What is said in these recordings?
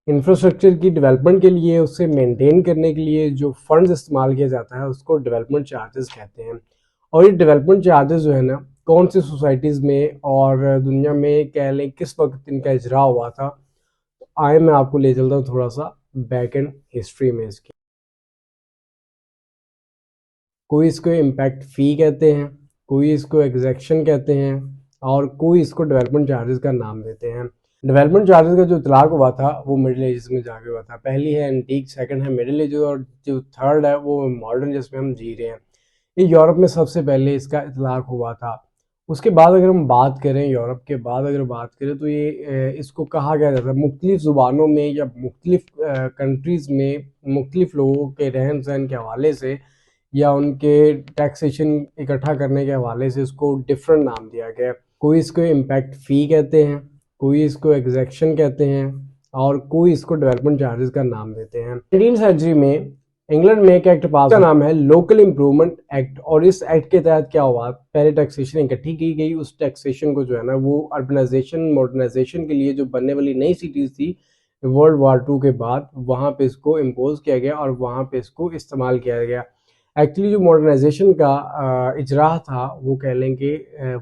Infrastructure की development के लिए, उससे मेंटेन करने के लिए जो फंड्स इस्तेमाल किया जाता है उसको डेवलपमेंट चार्जेस कहते हैं। और ये डेवलपमेंट चार्जेस जो है ना, कौन सी सोसाइटीज़ में और दुनिया में कह लें किस वक्त इनका इजरा हुआ था, आए मैं आपको ले चलता हूँ थोड़ा सा बैक एंड हिस्ट्री में इसकी। कोई इसको इम्पैक्ट फ़ी कहते हैं, कोई इसको एग्जैक्शन कहते हैं, और कोई इसको डेवलपमेंट चार्जेस का नाम देते हैं। डेवलपमेंट चार्जेस का जो इतलाक हुआ था वो मिडिल एजेस में जाके हुआ था। पहली है एंटीक, सेकंड है मिडिल एजेस, और जो थर्ड है वो मॉडर्न जिसमें हम जी रहे हैं। ये यूरोप में सबसे पहले इसका इतलाक हुआ था। उसके बाद अगर हम बात करें, यूरोप के बाद अगर बात करें, तो ये इसको कहा गया जाता है मुख्तलिफ ज़ुबानों में या मुख्तलिफ कंट्रीज़ में मुख्तलिफ लोगों के रहन सहन के हवाले से या उनके टैक्सेशन इकट्ठा करने के हवाले से इसको डिफरेंट नाम दिया गया। कोई इसको इम्पैक्ट फ़ी कहते हैं, कोई इसको एग्जैक्शन कहते हैं, और कोई इसको डेवलपमेंट चार्जेस का नाम देते हैं। 19वीं सेंचुरी में इंग्लैंड में एक एक्ट पास, का नाम है लोकल इम्प्रूवमेंट एक्ट। और इस एक्ट के तहत क्या हुआ, पहले टैक्सेशन इकट्ठी की गई, उस टैक्सेशन को जो है ना वो अर्बनाइजेशन मॉडर्नाइजेशन के लिए जो बनने वाली नई सिटीज़ थी वर्ल्ड वार 2 के बाद, वहाँ पे इसको इम्पोज किया गया और वहाँ पे इसको इस्तेमाल किया गया। एक्चुअली जो मॉडर्नाइजेशन का इजरा था वो कह लें कि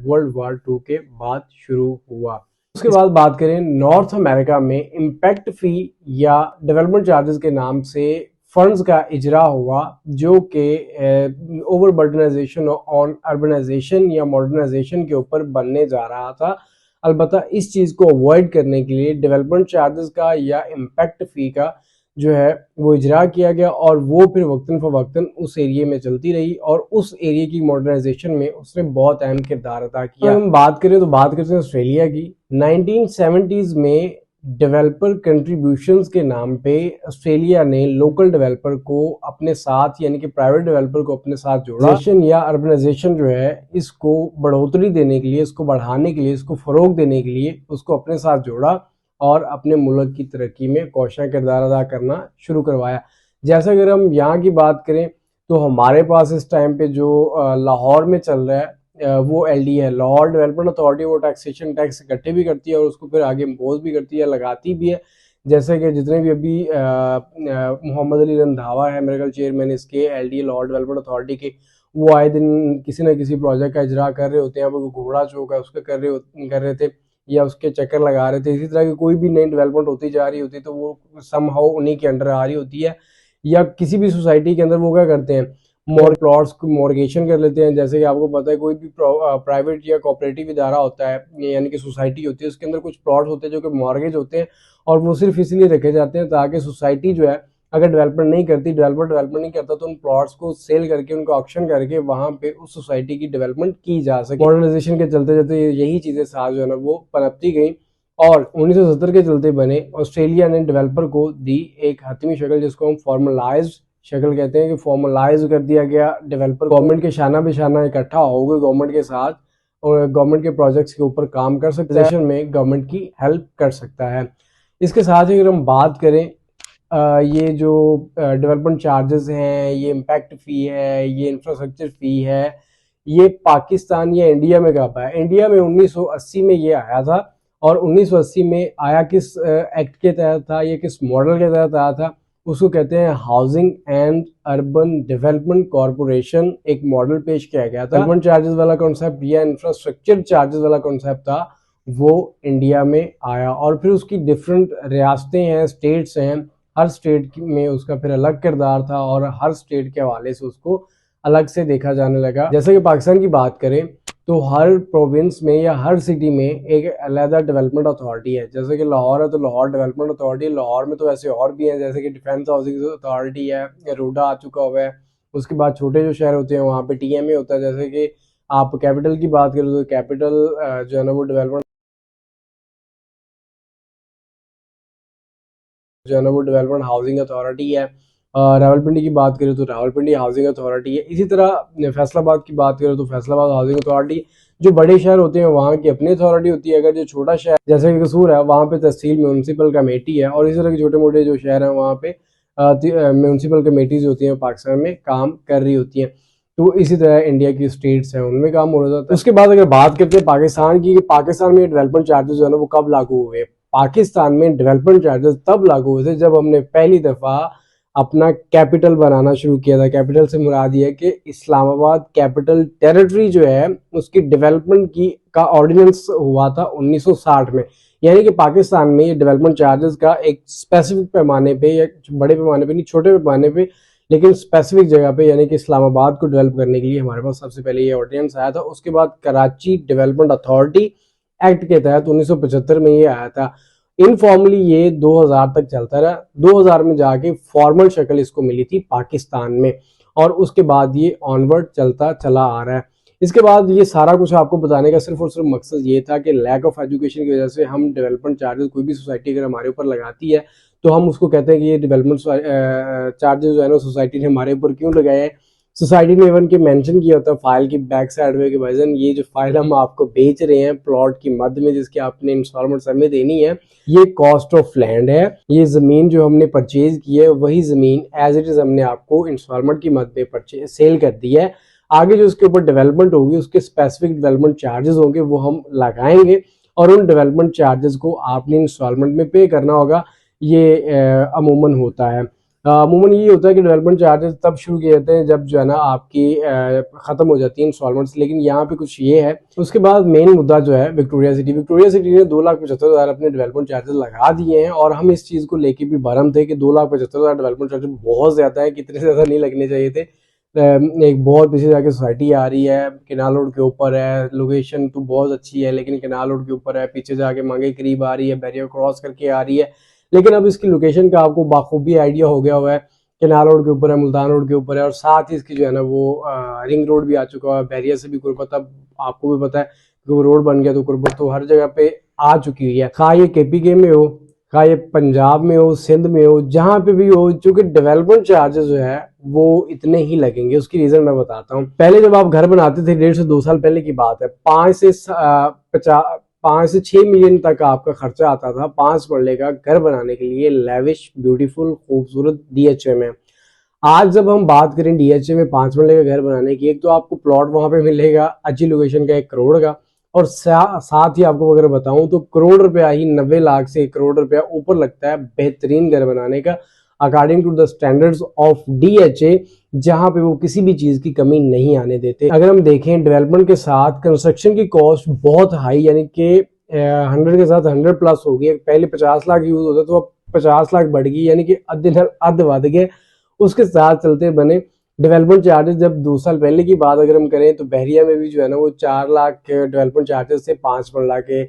वर्ल्ड वार 2 के बाद शुरू हुआ। उसके बाद बात करें नॉर्थ अमेरिका में इम्पैक्ट फ़ी या डेवलपमेंट चार्जेस के नाम से फंड्स का इजरा हुआ, जो कि ओवर बर्डनाइजेशन ऑन अर्बनाइजेशन या मॉडर्नाइजेशन के ऊपर बनने जा रहा था। अलबत्ता इस चीज़ को अवॉइड करने के लिए डेवलपमेंट चार्जेस का या इम्पैक्ट फ़ी का जो है वो इजरा किया गया, और वो फिर वक्तन फ़वक्तन उस एरिया में चलती रही और उस एरिया की मॉडर्नाइजेशन में उसने बहुत अहम किरदार अदा किया। हम बात करें तो बात करते हैं ऑस्ट्रेलिया की। 1970s में डेवलपर कंट्रीब्यूशंस के नाम पे ऑस्ट्रेलिया ने लोकल डेवलपर को अपने साथ, यानी कि प्राइवेट डेवलपर को अपने साथ जोड़ा। या अर्बनाइजेशन जो है इसको बढ़ोतरी देने के लिए, इसको बढ़ाने के लिए, इसको फ़रोग देने के लिए उसको अपने साथ जोड़ा और अपने मुल्क की तरक्की में कोशा किरदार अदा करना शुरू करवाया। जैसे अगर हम यहाँ की बात करें तो हमारे पास इस टाइम पे जो लाहौर में चल रहा है वो LD है, लाहौर डेवलपमेंट अथॉरिटी। वो टैक्सेशन टैक्स इकट्ठे भी करती है और उसको फिर आगे इम्पोज भी करती है, लगाती भी है। जैसे कि जितने भी अभी मोहम्मद अली रंधावा है मेरे ख्याल चेयरमैन इसके LD लाहौर डेवलपमेंट अथॉरिटी के, वो आए दिन किसी न किसी प्रोजेक्ट का इजरा कर रहे होते हैं। वो घोड़ा चौक है उसका कर रहे थे या उसके चक्कर लगा रहे थे। इसी तरह की कोई भी नई डेवलपमेंट होती जा रही होती तो वो समहाउ उन्हीं के अंडर आ रही होती है। या किसी भी सोसाइटी के अंदर वो क्या करते हैं, प्लॉट्स को मॉर्गेशन कर लेते हैं। जैसे कि आपको पता है कोई भी प्राइवेट या कोऑपरेटिव इदारा होता है, यानी कि सोसाइटी होती है, उसके अंदर कुछ प्लॉट्स होते हैं जो कि मॉर्गेज होते हैं, और वो सिर्फ इसलिए रखे जाते हैं ताकि सोसाइटी जो है अगर डेवलपमेंट नहीं करता तो उन प्लॉट्स को सेल करके, उनको ऑक्शन करके वहां पे उस सोसाइटी की डेवलपमेंट की जा सके। मॉडर्नाइजेशन के चलते चलते यही चीजें साथ जो है ना वो पनपती गई, और 1970 के चलते बने ऑस्ट्रेलिया ने डेवलपर को दी एक हतमी शक्ल, जिसको हम फॉर्मलाइज्ड शक्ल कहते हैं, कि फॉर्मलाइज कर दिया गया डेवलपर। गवर्नमेंट के शाना बिशाना इकट्ठा हो गए गवर्नमेंट के साथ, और गवर्नमेंट के प्रोजेक्ट्स के ऊपर काम कर सकता है, में गवर्नमेंट की हेल्प कर सकता है। इसके साथ ही अगर हम बात करें ये जो डेवलपमेंट चार्जेस हैं, ये इम्पैक्ट फ़ी है, ये इंफ्रास्ट्रक्चर फ़ी है, ये पाकिस्तान या इंडिया में कब आया? इंडिया में 1980 में ये आया था। और 1980 में आया किस एक्ट के तहत था, ये किस मॉडल के तहत आया था? उसको कहते हैं housing and urban development corporation. एक मॉडल पेश किया गया था। डेवलपमेंट चार्जेस वाला कॉन्सेप्ट या इंफ्रास्ट्रक्चर चार्जेस वाला कॉन्सेप्ट था, वो इंडिया में आया। और फिर उसकी डिफरेंट रियासतें हैं, स्टेट्स हैं, हर स्टेट में उसका फिर अलग किरदार था और हर स्टेट के हवाले से उसको अलग से देखा जाने लगा। जैसे कि पाकिस्तान की बात करें तो हर प्रोविंस में या हर सिटी में एक अलग डेवलपमेंट अथॉरिटी है। जैसे कि लाहौर है तो लाहौर डेवलपमेंट अथॉरिटी। लाहौर में तो ऐसे और भी हैं, जैसे कि डिफेंस हाउसिंग अथॉरिटी है, रोडा आ चुका हुआ है। उसके बाद छोटे जो शहर होते हैं वहाँ पे TMA होता है। जैसे कि आप कैपिटल की बात करें तो कैपिटल जो है ना वो डेवलपमेंट हाउसिंग अथॉरिटी है। रावलपिंडी की बात करें तो रावलपिंडी हाउसिंग अथॉरिटी है। इसी तरह फैसलाबाद की बात करें तो फैसलाबाद हाउसिंग अथॉरिटी। जो बड़े शहर होते हैं वहाँ की अपनी अथॉरिटी होती है। अगर जो छोटा शहर जैसे कि कसूर है वहाँ पे तहसील म्यूनसिपल कमेटी है, और इसी तरह के छोटे मोटे जो शहर हैं वहाँ पे म्यूनसिपल कमेटीज होती हैं पाकिस्तान में काम कर रही होती हैं। तो इसी तरह इंडिया की स्टेट्स हैं उनमें काम हो रहा था। उसके बाद अगर बात करते हैं पाकिस्तान की, पाकिस्तान में डेवलपमेंट चार्जेस जो है ना वो कब लागू हुए? पाकिस्तान में डेवलपमेंट चार्जेस तब लागू हुए थे जब हमने पहली दफा अपना कैपिटल बनाना शुरू किया था। कैपिटल से मुराद ये है कि इस्लामाबाद कैपिटल टेरिटरी जो है उसकी डेवलपमेंट की का ऑर्डिनेंस हुआ था 1960 में। यानी कि पाकिस्तान में ये डेवलपमेंट चार्जेस का एक स्पेसिफिक पैमाने पे या बड़े पैमाने पे नहीं, छोटे पैमाने पे, लेकिन स्पेसिफिक जगह पे, यानी कि इस्लामाबाद को डेवलप करने के लिए हमारे पास सबसे पहले ये ऑर्डिनेंस आया था। उसके बाद कराची डेवलपमेंट अथॉरिटी एक्ट के तहत 1975 में ये आया था। इनफॉर्मली ये 2000 तक चलता रहा। 2000 में जाके फॉर्मल शक्ल इसको मिली थी पाकिस्तान में, और उसके बाद ये ऑनवर्ड चलता चला आ रहा है। इसके बाद ये सारा कुछ आपको बताने का सिर्फ और सिर्फ मकसद ये था कि लैक ऑफ एजुकेशन की वजह से हम डेवलपमेंट चार्जेस, कोई भी सोसाइटी अगर हमारे ऊपर लगाती है तो हम उसको कहते हैं कि ये डेवलपमेंट चार्जेस जो है ना सोसाइटी ने हमारे ऊपर क्यों लगाए हैं। सोसाइटी ने इवन के मेंशन किया होता है फाइल की बैक साइड में कि भाईजान ये जो फाइल हम आपको बेच रहे हैं प्लॉट की मद में, जिसकी आपने इंस्टॉलमेंट समय देनी है, ये कॉस्ट ऑफ लैंड है। ये जमीन जो हमने परचेज की है वही जमीन एज इट इज हमने आपको इंस्टॉलमेंट की मद में परचेज सेल कर दी है। आगे जो उसके ऊपर डेवलपमेंट होगी उसके स्पेसिफिक डेवलपमेंट चार्जेस होंगे वो हम लगाएंगे, और उन डेवलपमेंट चार्जेस को आपने इंस्टॉलमेंट में पे करना होगा। ये अमूमन होता है। अमूमन ये होता है कि डेवलपमेंट चार्जेस तब शुरू किए जाते हैं जब जो है ना आपकी खत्म हो जाती है इंस्टॉलमेंट्स, लेकिन यहाँ पे कुछ ये है। उसके बाद मेन मुद्दा जो है विक्टोरिया सिटी ने 2,75,000 अपने डेवलपमेंट चार्जेस लगा दिए हैं, और हम इस चीज को लेके भी भरम थे कि 2,75,000 डेवलपमेंट चार्जेस बहुत ज्यादा है, कितने ज्यादा नहीं लगने चाहिए थे। एक बहुत पीछे जाके सोसाइटी आ रही है, केनाल रोड के ऊपर है, लोकेशन तो बहुत अच्छी है लेकिन केनाल रोड के ऊपर है, पीछे जाके मांगे करीब आ रही है, बैरियर क्रॉस करके आ रही है, लेकिन अब इसकी लोकेशन का आपको बाखूबी आइडिया हो गया हुआ है। केनाल रोड के ऊपर है, मुल्तान रोड के ऊपर है, और साथ ही इसकी जो है ना वो रिंग रोड भी आ चुका है, बैरियर से भी कुर्बत अब आपको भी पता है कि वो रोड बन गया तो कुर्बत तो हर जगह पे आ चुकी हुई है। खा ये KPK में हो, खा ये पंजाब में हो, सिंध में हो, जहां पे भी हो, चूंकि डेवलपमेंट चार्जेस जो है वो इतने ही लगेंगे। उसकी रीजन मैं बताता हूँ। पहले जब आप घर बनाते थे 1.5 से 2 साल पहले की बात है, 5 से 6 मिलियन तक आपका खर्चा आता था 5 मरले का घर बनाने के लिए, लेविश ब्यूटीफुल खूबसूरत DHA में। आज जब हम बात करें DHA में 5 मरले का घर बनाने की, एक तो आपको प्लॉट वहां पे मिलेगा अच्छी लोकेशन का 1 करोड़ का, और साथ ही आपको अगर बताऊं तो करोड़ रुपया ही 90 लाख से 1 करोड़ रुपया ऊपर लगता है बेहतरीन घर बनाने का, according to the standards of DHA, जहां पे वो किसी भी चीज की कमी नहीं आने देते। अगर हम देखें डेवलपमेंट के साथ कंस्ट्रक्शन की कॉस्ट बहुत हाई, यानी कि 100 के साथ 100 प्लस हो गई। पहले 50 लाख यूज होता तो अब 50 लाख बढ़ गई, यानी कि अद बढ़ गए। उसके साथ चलते बने डेवलपमेंट चार्जेस। जब 2 साल पहले की बात अगर हम करें तो बहरिया में भी जो है ना वो 4 लाख डेवलपमेंट चार्जेस थे 5 मरला के,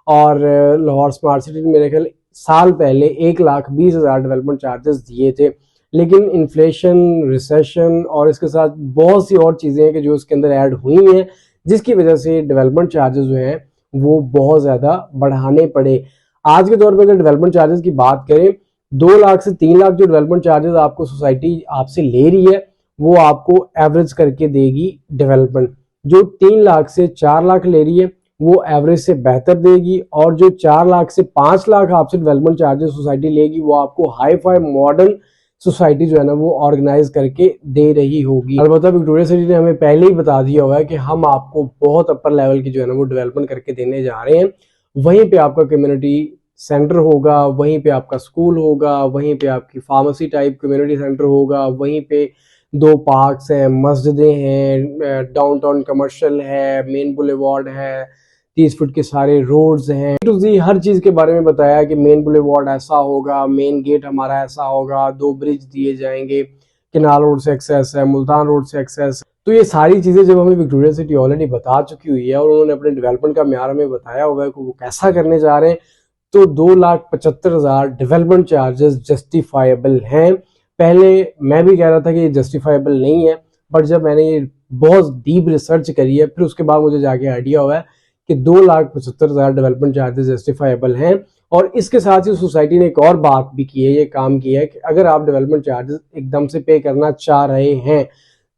और लाहौर स्मार्ट सिटी में मेरे ख्याल साल पहले 1,20,000 डेवलपमेंट चार्जेस दिए थे। लेकिन इन्फ्लेशन, रिसेशन और इसके साथ बहुत सी और चीजें हैं कि जो इसके अंदर ऐड हुई हैं, जिसकी वजह से डेवलपमेंट चार्जेस जो हैं वो बहुत ज्यादा बढ़ाने पड़े। आज के दौर में अगर डेवलपमेंट चार्जेस की बात करें, 2 लाख से 3 लाख जो डेवलपमेंट चार्जेस आपको सोसाइटी आपसे ले रही है वो आपको एवरेज करके देगी डेवलपमेंट। जो 3 लाख से 4 लाख ले रही है वो एवरेज से बेहतर देगी, और जो 4 लाख से 5 लाख आपसे डेवलपमेंट चार्जेस सोसाइटी लेगी वो आपको हाई फाई मॉडर्न सोसाइटी जो है ना वो ऑर्गेनाइज करके दे रही होगी। अलबत्ता विक्टोरिया सिटी ने हमें पहले ही बता दिया हुआ है कि हम आपको बहुत अपर लेवल की जो है ना वो डेवलपमेंट करके देने जा रहे हैं। वहीं पे आपका कम्युनिटी सेंटर होगा, वहीं पे आपका स्कूल होगा, वहीं पे आपकी फार्मेसी टाइप कम्युनिटी सेंटर होगा, वहीं पे 2 पार्क्स हैं, मस्जिदें हैं, डाउनटाउन कमर्शियल है, मेन बुलेवार्ड है, 30 फुट के सारे रोड्स हैं। टू जी हर चीज के बारे में बताया कि मेन बुलेवार्ड ऐसा होगा, मेन गेट हमारा ऐसा होगा, 2 ब्रिज दिए जाएंगे, केनाल रोड से एक्सेस है, मुल्तान रोड से एक्सेस। तो ये सारी चीजें जब हमें विक्टोरिया सिटी ऑलरेडी बता चुकी हुई है और उन्होंने अपने डेवलपमेंट का म्यार हमें बताया हुआ है कि वो कैसा करने जा रहे हैं, तो 2,75,000 डेवलपमेंट चार्जेस जस्टिफाइबल हैं। पहले मैं भी कह रहा था कि ये जस्टिफाइबल नहीं है, बट जब मैंने ये बहुत डीप रिसर्च करी है फिर उसके बाद मुझे जाके आइडिया हुआ है कि 2,75,000 डेवलपमेंट चार्जेस जस्टिफाइबल हैं। और इसके साथ ही सोसाइटी ने एक और बात भी की है, ये काम किया है कि अगर आप डेवलपमेंट चार्जेस एकदम से पे करना चाह रहे हैं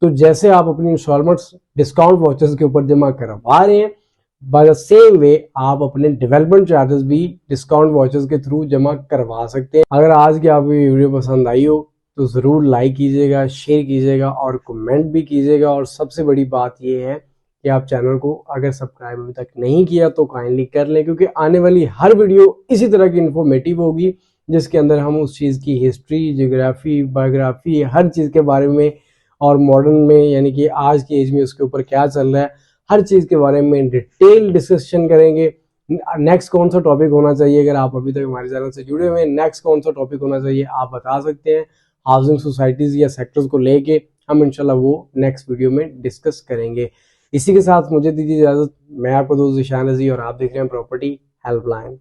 तो जैसे आप अपनी इंस्टॉलमेंट्स डिस्काउंट वाउचर्स के ऊपर जमा करवा रहे हैं, बाय द सेम वे आप अपने डेवलपमेंट चार्जेस भी डिस्काउंट वाउचर्स के थ्रू जमा करवा सकते हैं। अगर आज की आपको ये वीडियो पसंद आई हो तो ज़रूर लाइक कीजिएगा, शेयर कीजिएगा और कमेंट भी कीजिएगा। और सबसे बड़ी बात ये है कि आप चैनल को अगर सब्सक्राइब अभी तक नहीं किया तो काइंडली कर लें, क्योंकि आने वाली हर वीडियो इसी तरह की इन्फॉर्मेटिव होगी, जिसके अंदर हम उस चीज़ की हिस्ट्री, जियोग्राफी, बायोग्राफी, हर चीज़ के बारे में और मॉडर्न में यानी कि आज की एज में उसके ऊपर क्या चल रहा है, हर चीज़ के बारे में डिटेल डिस्कशन करेंगे। नेक्स्ट कौन सा टॉपिक होना चाहिए, अगर आप अभी तक हमारे चैनल से जुड़े हुए हैं, नेक्स्ट कौन सा टॉपिक होना चाहिए आप बता सकते हैं। हाउसिंग सोसाइटीज़ या सेक्टर्स को लेके हम इंशाल्लाह वो नेक्स्ट वीडियो में डिस्कस करेंगे। इसी के साथ मुझे दीजिए इजाज़त। मैं आपको दोस्त ईशान रज़ी और आप देख रहे हैं प्रॉपर्टी हेल्पलाइन।